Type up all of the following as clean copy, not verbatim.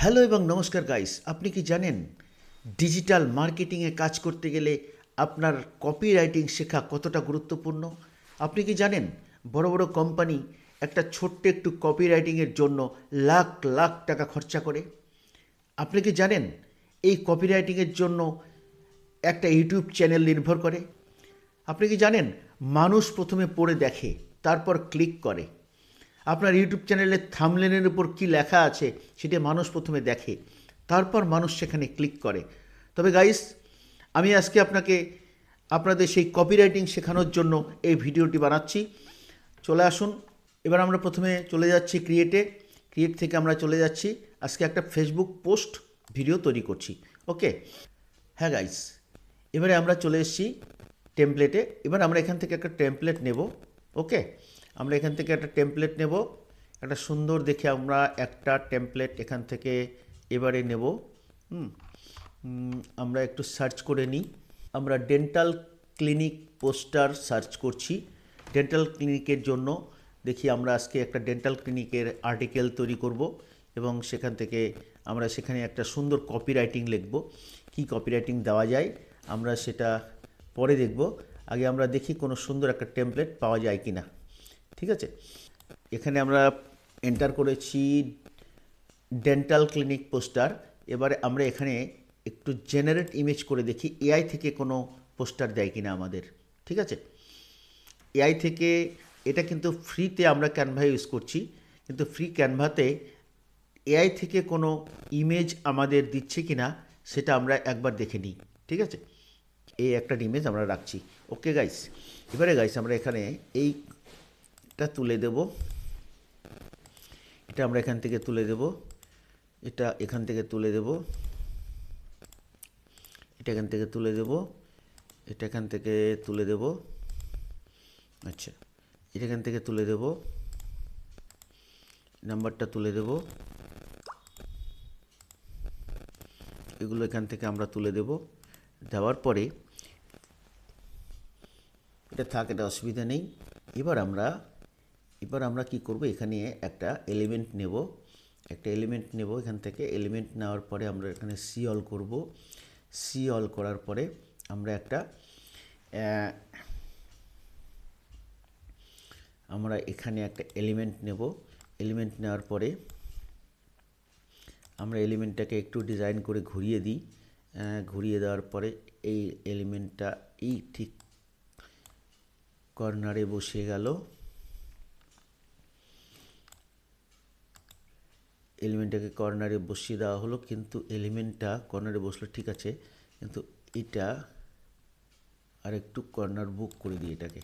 Hello এবং নমস্কার guys, আপনি কি জানেন ডিজিটাল মার্কেটিংয়ে কাজ করতে গেলে আপনার কপিরাইটিং শেখা কতটা গুরুত্বপূর্ণ? আপনি কি জানেন বড় বড় কোম্পানি একটা ছোট্ট একটু কপিরাইটিংয়ের জন্য লাখ লাখ টাকা খরচা করে? আপনি কি জানেন এই কপিরাইটিংয়ের জন্য একটা ইউটিউব চ্যানেল নির্ভর করে? আপনি কি জানেন মানুষ প্রথমে পড়ে দেখে, তারপর ক্লিক করে। আপনার ইউটিউব চ্যানেলের থাম্বনেলের উপর কী লেখা আছে সেটা মানুষ প্রথমে দেখে, তারপর মানুষ সেখানে ক্লিক করে। তবে গাইস, আমি আজকে আপনাদের সেই কপিরাইটিং শেখানোর জন্য এই ভিডিওটি বানাচ্ছি। চলে আসুন। এবার আমরা প্রথমে চলে যাচ্ছি ক্রিয়েট থেকে আমরা চলে যাচ্ছি আজকে একটা ফেসবুক পোস্ট ভিডিও তৈরি করছি। ওকে। হ্যাঁ গাইস, এবারে আমরা চলে এসেছি টেমপ্লেটে। এবার আমরা এখান থেকে একটা টেমপ্লেট নেব। ওকে, আমরা এখান থেকে একটা টেমপ্লেট নেব, একটা সুন্দর দেখে আমরা একটা টেমপ্লেট এখান থেকে এবারে নেব। হুম আমরা একটু সার্চ করে নিই। আমরা ডেন্টাল ক্লিনিক পোস্টার সার্চ করছি। ডেন্টাল ক্লিনিকের জন্য দেখি আমরা আজকে একটা ডেন্টাল ক্লিনিকের আর্টিকেল তৈরি করব এবং সেখান থেকে আমরা সেখানে একটা সুন্দর কপিরাইটিং লিখব। কি কপিরাইটিং দেওয়া যায় আমরা সেটা পরে দেখব। আগে আমরা দেখি কোনো সুন্দর একটা টেমপ্লেট পাওয়া যায় কি না। ঠিক আছে, এখানে আমরা এন্টার করেছি ডেন্টাল ক্লিনিক পোস্টার। এবারে আমরা এখানে একটু জেনারেট ইমেজ করে দেখি এআই থেকে কোনো পোস্টার দেয় কিনা আমাদের। ঠিক আছে, এআই থেকে এটা কিন্তু ফ্রিতে আমরা ক্যানভা ইউজ করছি, কিন্তু ফ্রি ক্যানভাতে এআই থেকে কোনো ইমেজ আমাদের দিচ্ছে কিনা সেটা আমরা একবার দেখে নিই। ঠিক আছে, এই একটা ইমেজ আমরা রাখছি। ওকে গাইস, এবারে গাইস আমরা এখানে এইটা তুলে দেব। এটা আমরা এখান থেকে তুলে দেব, এটা এখান থেকে তুলে দেব, এটা এখান থেকে তুলে দেব, এটা এখান থেকে তুলে দেব। আচ্ছা, এটা এখান থেকে তুলে দেব, নাম্বারটা তুলে দেব, এগুলো এখান থেকে আমরা তুলে দেব। দেওয়ার পরে এটা থাক, এটা অসুবিধা নেই। এবার আমরা কি করব, এখানে একটা এলিমেন্ট নেব, এখান থেকে এলিমেন্ট নেওয়ার পরে আমরা এখানে সি অল করব। সি অল করার পরে আমরা এখানে একটা এলিমেন্ট নেব। এলিমেন্ট নেওয়ার পরে আমরা এলিমেন্টটাকে একটু ডিজাইন করে ঘুরিয়ে দিই। ঘুরিয়ে দেওয়ার পরে এই এলিমেন্টটা এই ঠিক কর্নারে বসে গেল। এলিমেন্টটাকে কর্নারে বসিয়ে দেওয়া হলো, কিন্তু এলিমেন্টটা কর্নারে বসলো ঠিক আছে, কিন্তু এটা আর একটু কর্নার বুক করে দিই এটাকে।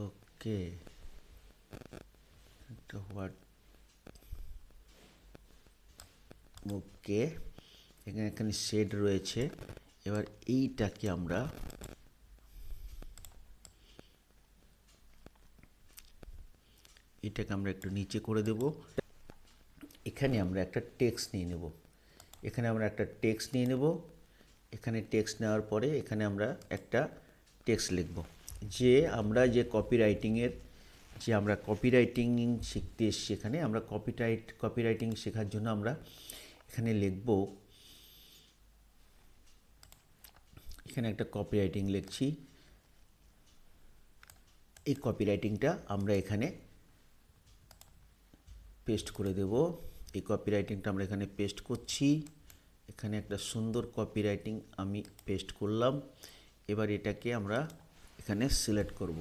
ওকে, হোয়াট, ওকে, এখানে শেড রয়েছে। এবার এইটাকে আমরা একটু নিচে করে দেব। এখানে আমরা একটা টেক্সট নিয়ে নেব। এখানে টেক্সট নেওয়ার পরে এখানে আমরা একটা টেক্সট লিখব যে আমরা যে কপিরাইটিং শিখতে এসেছি। এখানে আমরা কপিরাইটিং শেখার জন্য আমরা এখানে লিখব, এখানে একটা কপিরাইটিং লিখছি। এই কপিরাইটিংটা আমরা এখানে পেস্ট করে দেব। এই কপিরাইটিংটা আমরা এখানে পেস্ট করছি। এখানে একটা সুন্দর কপিরাইটিং আমি পেস্ট করলাম। এবার এটাকে আমরা এখানে সিলেক্ট করব।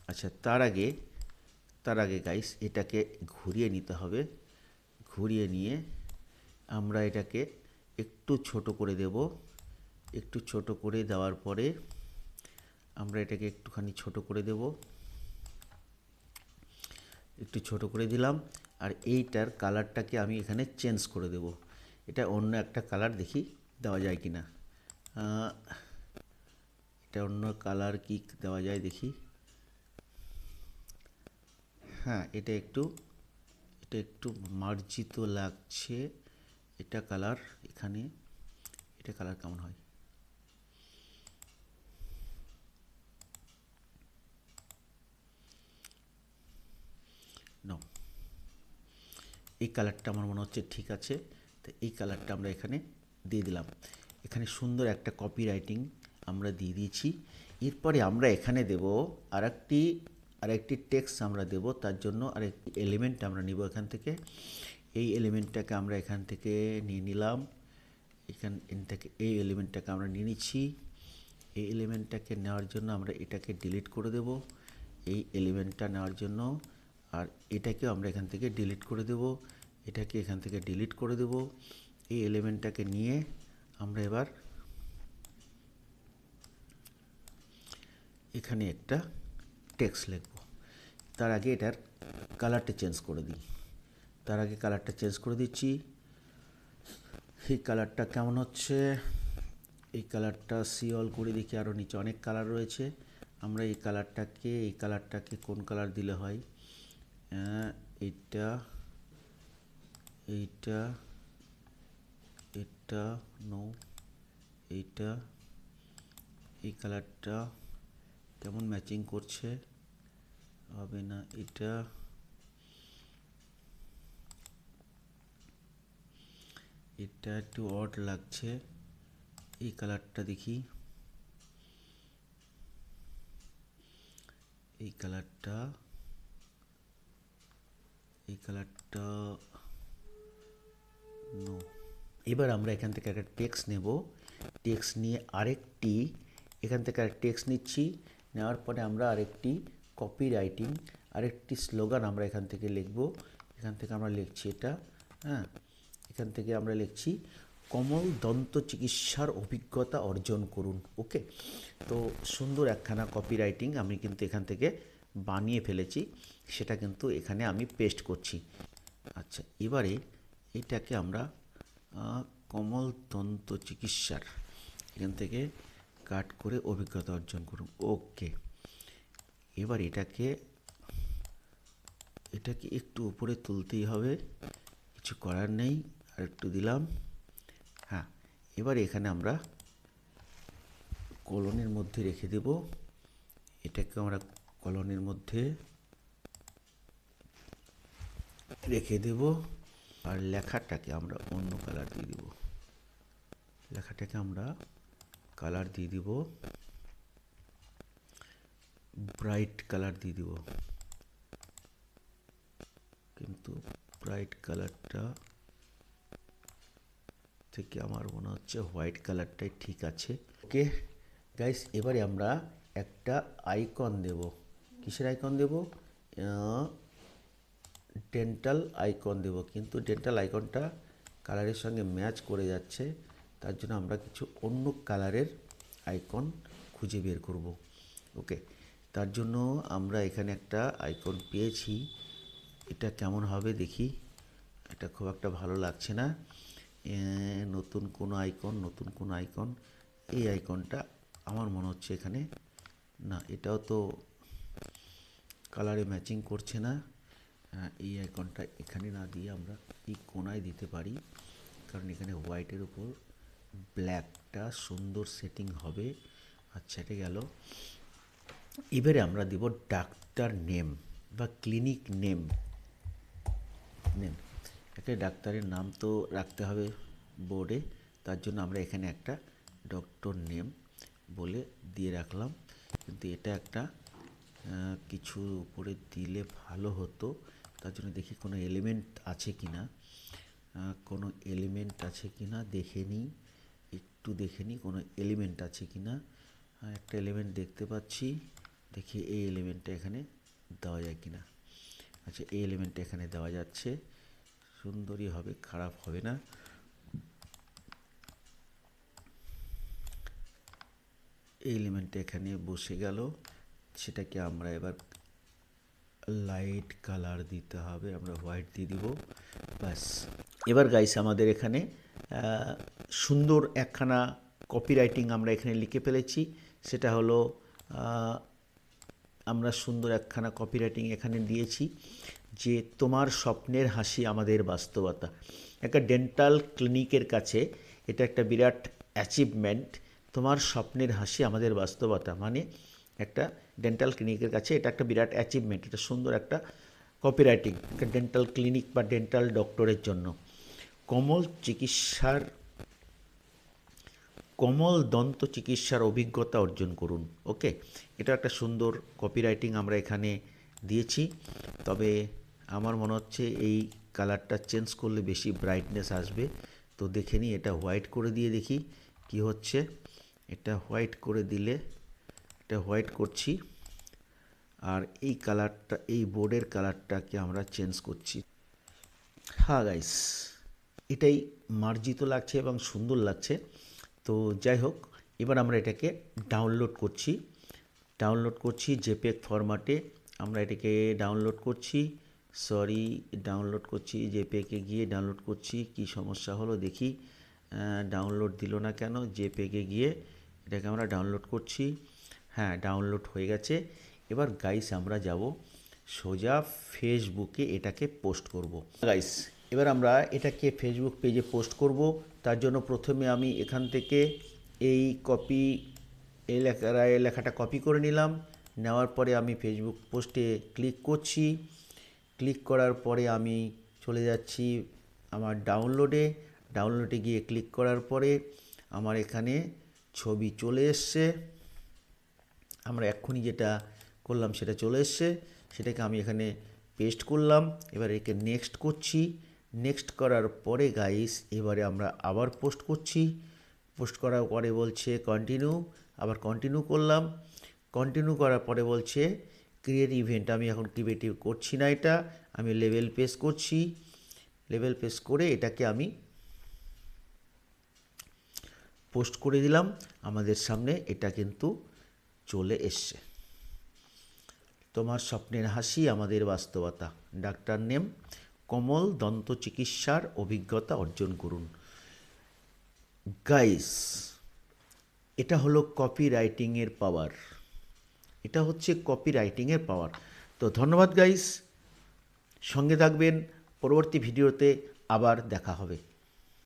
আচ্ছা, তার আগে গাইস এটাকে ঘুরিয়ে নিতে হবে। ঘুরিয়ে নিয়ে আমরা এটাকে একটু ছোট করে দেব। একটু ছোট করে দেওয়ার পরে আমরা এটাকে একটুখানি ছোট করে দেব। একটু ছোট করে দিলাম। আর এইটার কালারটাকে আমি এখানে চেঞ্জ করে দেব। এটা অন্য একটা কালার দেখি দেওয়া যায় কি না। এটা অন্য কালার কি দেওয়া যায় দেখি। হ্যাঁ, এটা একটু মার্জিত লাগছে। এটা কালার কেমন হয়? এই কালারটা আমার মনে হচ্ছে ঠিক আছে, তো এই কালারটা আমরা এখানে দিয়ে দিলাম। এখানে সুন্দর একটা কপিরাইটিং আমরা দিয়ে দিয়েছি। এরপরে আমরা এখানে দেব আরেকটি টেক্সট আমরা দেব। তার জন্য আরেকটি এলিমেন্ট আমরা নিব এখান থেকে। এই এলিমেন্টটাকে আমরা এখান থেকে নিয়ে নিলাম। এখান থেকে এই এলিমেন্টটাকে আমরা নিয়ে নিচ্ছি। এই এলিমেন্টটাকে নেওয়ার জন্য আমরা এটাকে ডিলিট করে দেব, এই এলিমেন্টটা নেওয়ার জন্য। আর এটাকেও আমরা এখান থেকে ডিলিট করে দেব, এটাকে এখান থেকে ডিলিট করে দেব। এই এলিমেন্টটাকে নিয়ে আমরা এবার এখানে একটা টেক্সট লিখব। তার আগে এটার কালারটা চেঞ্জ করে দিই। তার আগে কালারটা চেঞ্জ করে দিচ্ছি। এই কালারটা কেমন হচ্ছে, এই কালারটা সিঅল করে দেখি, আরও নিচে অনেক কালার রয়েছে। আমরা এই কালারটাকে কোন কালার দিলে হয়, এইটা এইটা এটা নো, এইটা, এই কালারটা কেমন ম্যাচিং করছে, হবে না, এটা একটু অড লাগছে। এই কালারটা দেখি, এই কালারটা নো। এবার আমরা এখান থেকে একটা টেক্সট নেব। টেক্সট নিয়ে এখান থেকে একটা টেক্সট নিচ্ছি। নেওয়ার পরে আমরা আরেকটি স্লোগান আমরা এখান থেকে লিখব। এখান থেকে আমরা লিখছি এটা, এখান থেকে আমরা লিখছি কমল দন্ত চিকিৎসার অভিজ্ঞতা অর্জন করুন। ওকে, তো সুন্দর একখানা কপিরাইটিং আমি কিন্তু এখান থেকে বানিয়ে ফেলেছি, সেটা কিন্তু এখানে আমি পেস্ট করছি। আচ্ছা, এবারে এটাকে আমরা কমল দন্ত চিকিৎসার এখান থেকে কাট করে অভিজ্ঞতা অর্জন করুন। ওকে, এবার এটাকে একটু উপরে তুলতেই হবে, কিছু করার নেই। আর একটু দিলাম। হ্যাঁ, এবার এখানে আমরা কলনের মধ্যে রেখে দেব। এটাকে আমরা কলনের মধ্যে রেখে দেব। আর লেখাটাকে আমরা অন্য কালার দিয়ে দেব। লেখাটাকে আমরা কালার দিয়ে দিব, ব্রাইট কালার দিয়ে দিব। কিন্তু ব্রাইট কালারটা থেকে আমার মনে হচ্ছে হোয়াইট কালারটাই ঠিক আছে। ওকে গাইস, এবারে আমরা একটা আইকন দেব। কিসের আইকন দেব? ডেন্টাল আইকন দেব। কিন্তু ডেন্টাল আইকনটা কালারের সঙ্গে ম্যাচ করে যাচ্ছে, তার জন্য আমরা কিছু অন্য কালারের আইকন খুঁজে বের করব। ওকে, তার জন্য আমরা এখানে একটা আইকন পেয়েছি। এটা কেমন হবে দেখি। এটা খুব একটা ভালো লাগছে না। নতুন কোনো আইকন, এই আইকনটা আমার মনে হচ্ছে এখানে না, এটাও তো কালারে ম্যাচিং করছে না। এই আইকনটা এখানে না দিয়ে আমরা এই কোনায় দিতে পারি, কারণ এখানে হোয়াইটের উপর ব্ল্যাকটা সুন্দর সেটিং হবে। আচ্ছা, এটা গেল। এবারে আমরা দেব ডাক্তার নেম বা ক্লিনিক নেম। একটা ডাক্তারের নাম তো রাখতে হবে বোর্ডে, তার জন্য আমরা এখানে একটা ডক্টর নেম বলে দিয়ে রাখলাম। কিন্তু এটা একটা কিছু উপরে দিলে ভালো হতো। তার জন্য দেখি কোনো এলিমেন্ট আছে কি না, দেখে নিই, কোনো এলিমেন্ট আছে কি না। একটা এলিমেন্ট দেখতে পাচ্ছি, দেখি এই এলিমেন্টটা এখানে দেওয়া যায় কি না। আচ্ছা, এই এলিমেন্টটা এখানে দেওয়া যাচ্ছে, সুন্দরই হবে, খারাপ হবে না। এই এলিমেন্টটা এখানে বসে গেল, সেটাকে আমরা এবার লাইট কালার দিতে হবে, আমরা হোয়াইট দিয়ে দিব, ব্যাস। এবার গাইস, আমাদের এখানে সুন্দর একখানা কপিরাইটিং আমরা এখানে লিখে ফেলেছি। সেটা হলো আমরা সুন্দর একখানা কপিরাইটিং এখানে দিয়েছি যে তোমার স্বপ্নের হাসি আমাদের বাস্তবতা। একটা ডেন্টাল ক্লিনিকের কাছে এটা একটা বিরাট অ্যাচিভমেন্ট। তোমার স্বপ্নের হাসি আমাদের বাস্তবতা মানে একটা ডেন্টাল ক্লিনিকের কাছে এটা একটা বিরাট অ্যাচিভমেন্ট। এটা সুন্দর একটা কপিরাইটিং ডেন্টাল ক্লিনিক বা ডেন্টাল ডক্টরের জন্য। কোমল দন্ত চিকিৎসার অভিজ্ঞতা অর্জন করুন। ওকে, এটা একটা সুন্দর কপিরাইটিং আমরা এখানে দিয়েছি। তবে আমার মনে হচ্ছে এই কালারটা চেঞ্জ করলে বেশি ব্রাইটনেস আসবে। তো দেখে নিই, এটা হোয়াইট করে দিয়ে দেখি কি হচ্ছে। এটা হোয়াইট করে দিলে, এটা হোয়াইট করছি, আর এই কালারটা, এই বোর্ডের কালারটাকে আমরা চেঞ্জ করছি। হ্যাঁ গাইস, এটাই মার্জিত লাগছে এবং সুন্দর লাগছে। তো যাই হোক, এবার আমরা এটাকে ডাউনলোড করছি জেপিইজি ফরম্যাটে। আমরা এটাকে ডাউনলোড করছি, জেপিইজি গিয়ে ডাউনলোড করছি। কি সমস্যা হলো দেখি, ডাউনলোড দিল না কেন? জেপিইজি গিয়ে এটাকে আমরা ডাউনলোড করছি। হ্যাঁ, ডাউনলোড হয়ে গেছে। এবার গাইস আমরা যাব সোজা ফেসবুকে, এটাকে পোস্ট করব। গাইস, এবার আমরা এটাকে ফেসবুক পেজে পোস্ট করব। তার জন্য প্রথমে আমি এখান থেকে এই লেখাটা কপি করে নিলাম। নেওয়ার পরে আমি ফেসবুক পোস্টে ক্লিক করছি। ক্লিক করার পরে আমি চলে যাচ্ছি আমার ডাউনলোডে গিয়ে ক্লিক করার পরে আমার এখানে ছবি চলে এসছে। আমরা এক্ষুনি যেটা করলাম সেটা চলে এসছে, সেটাকে আমি এখানে পেস্ট করলাম। এবার একে নেক্সট করছি। নেক্সট করার পরে গাইস এবারে আমরা আবার পোস্ট করছি। পোস্ট করার পরে বলছে কন্টিনিউ, আবার কন্টিনিউ করলাম। কন্টিনিউ করার পরে বলছে ক্রিয়েট ইভেন্ট। আমি এখন ক্রিয়েটিভ করছি না, এটা আমি লেভেল পেস্ট করছি। লেভেল পেস্ট করে এটাকে আমি পোস্ট করে দিলাম। আমাদের সামনে এটা কিন্তু চলে এসছে। তোমার স্বপ্নের হাসি আমাদের বাস্তবতা, ডাক্তার নেম কোমল দন্ত চিকিৎসার অভিজ্ঞতা অর্জন করুন। গাইস, এটা হলো কপিরাইটিংয়ের পাওয়ার। এটা হচ্ছে কপিরাইটিংয়ের পাওয়ার। তো ধন্যবাদ গাইস, সঙ্গে থাকবেন, পরবর্তী ভিডিওতে আবার দেখা হবে।